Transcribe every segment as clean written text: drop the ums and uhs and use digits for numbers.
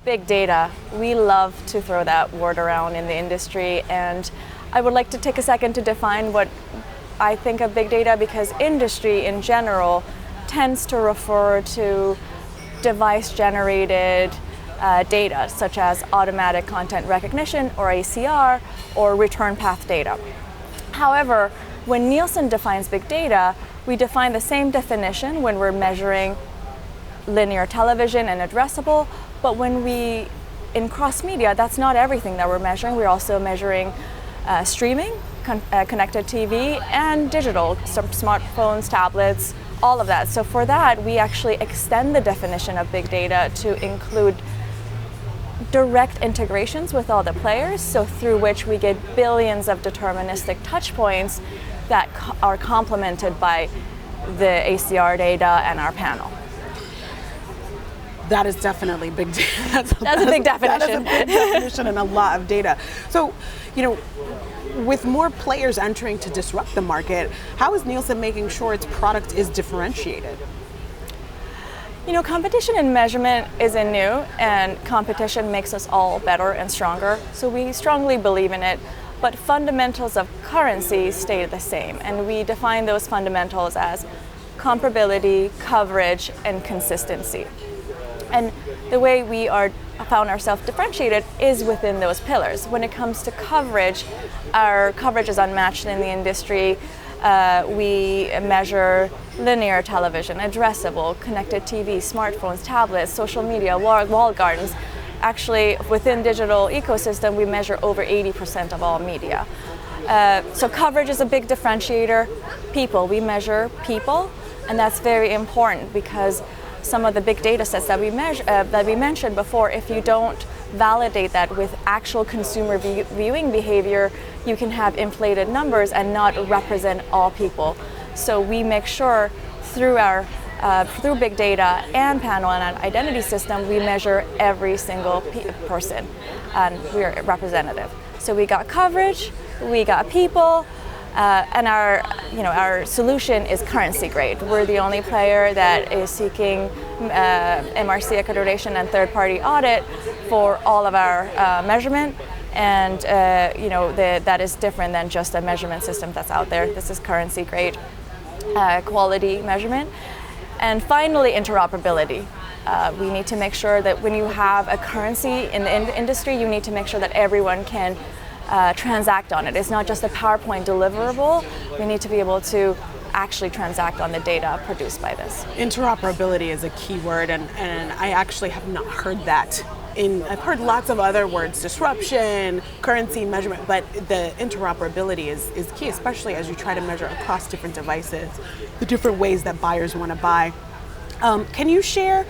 Big data, we love to throw that word around in the industry, and I would like to take a second to define what I think of big data, because industry in general tends to refer to device-generated data, such as automatic content recognition, or ACR, or return path data. However, when Nielsen defines big data, we define the same definition when we're measuring linear television and addressable, but when we, in cross-media, that's not everything that we're measuring. We're also measuring streaming, connected TV, and digital, so smartphones, tablets, all of that. So for that, we actually extend the definition of big data to include direct integrations with all the players, so through which we get billions of deterministic touch points that are complemented by the ACR data and our panel. That is definitely big data. That's a big definition. That is a big definition and a lot of data. So, with more players entering to disrupt the market, how is Nielsen making sure its product is differentiated? Competition in measurement isn't new, and competition makes us all better and stronger, so we strongly believe in it. But fundamentals of currency stay the same, and we define those fundamentals as comparability, coverage, and consistency. And the way we found ourselves differentiated is within those pillars. When it comes to coverage, our coverage is unmatched in the industry. We measure linear television, addressable, connected TV, smartphones, tablets, social media, walled gardens. Actually, within digital ecosystem, we measure over 80% of all media. So coverage is a big differentiator. People, we measure people, and that's very important because some of the big data sets that we mentioned before, if you don't validate that with actual consumer viewing behavior, you can have inflated numbers and not represent all people. So we make sure through big data and panel and an identity system, we measure every single person, and we are representative. So we got coverage, we got people, and our solution is currency grade. We're the only player that is seeking MRC accreditation and third-party audit for all of our measurement, and that is different than just a measurement system that's out there. This is currency grade quality measurement. And finally, interoperability. We need to make sure that when you have a currency in the industry, you need to make sure that everyone can transact on it. It's not just a PowerPoint deliverable. We need to be able to actually transact on the data produced by this. Interoperability is a key word, and I actually have not heard that. I've heard lots of other words, disruption, currency measurement, but the interoperability is key, especially as you try to measure across different devices, the different ways that buyers want to buy. Can you share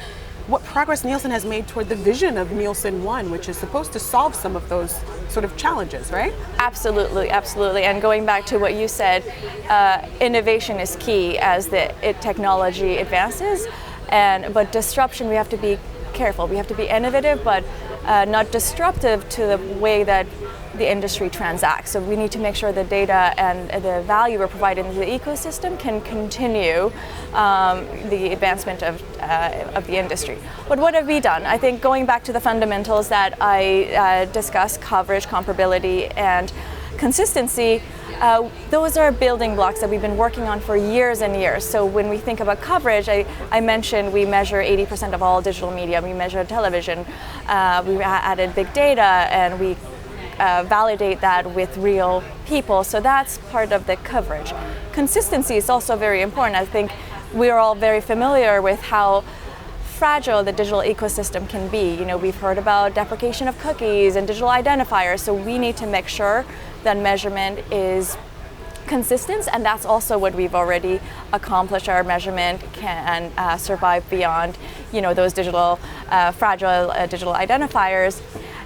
what progress Nielsen has made toward the vision of Nielsen One, which is supposed to solve some of those sort of challenges, right? Absolutely. And going back to what you said, innovation is key as the technology advances, but disruption, we have to be careful. We have to be innovative, but not disruptive to the way that the industry transacts. So we need to make sure the data and the value we're providing to the ecosystem can continue the advancement of the industry. But what have we done? I think going back to the fundamentals that I discussed, coverage, comparability, and consistency, those are building blocks that we've been working on for years and years. So when we think about coverage, I mentioned we measure 80% of all digital media. We measure television. We added big data, and we validate that with real people. So that's part of the coverage. Consistency is also very important. I think we're all very familiar with how fragile the digital ecosystem can be. We've heard about deprecation of cookies and digital identifiers, so we need to make sure that measurement is consistent, and that's also what we've already accomplished. Our measurement can survive beyond, those digital fragile digital identifiers,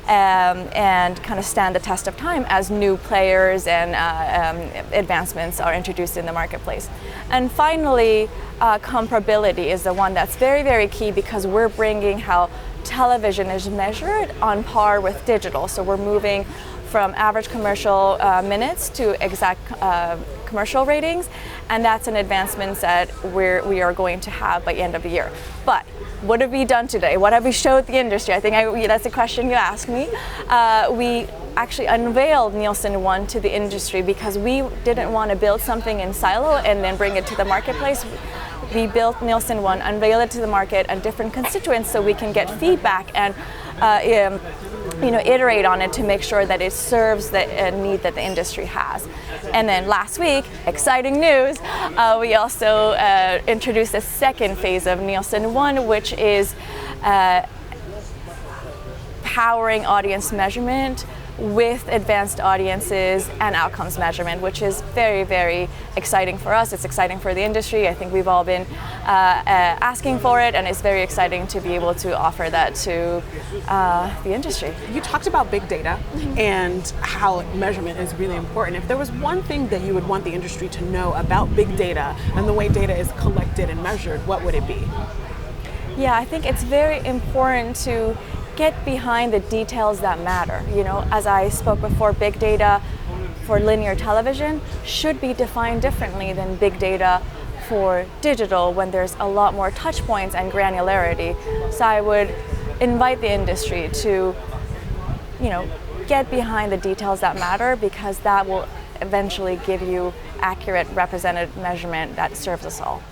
and kind of stand the test of time as new players and advancements are introduced in the marketplace. And finally, comparability is the one that's very, very key, because we're bringing how television is measured on par with digital. So we're moving from average commercial minutes to exact commercial ratings, and that's an advancement that we are going to have by the end of the year. But what have we done today? What have we showed the industry? I think that's a question you asked me. We actually unveiled Nielsen One to the industry because we didn't want to build something in silo and then bring it to the marketplace. We built Nielsen One, unveiled it to the market and different constituents so we can get feedback and iterate on it to make sure that it serves the need that the industry has. And then last week, exciting news, we also introduced a second phase of Nielsen One, which is powering audience measurement with advanced audiences and outcomes measurement, which is very, very exciting for us. It's exciting for the industry. I think we've all been asking for it, and it's very exciting to be able to offer that to the industry. You talked about big data and how measurement is really important. If there was one thing that you would want the industry to know about big data and the way data is collected and measured, what would it be? Yeah, I think it's very important to get behind the details that matter. As I spoke before, big data for linear television should be defined differently than big data for digital when there's a lot more touch points and granularity. So I would invite the industry to, get behind the details that matter, because that will eventually give you accurate representative measurement that serves us all.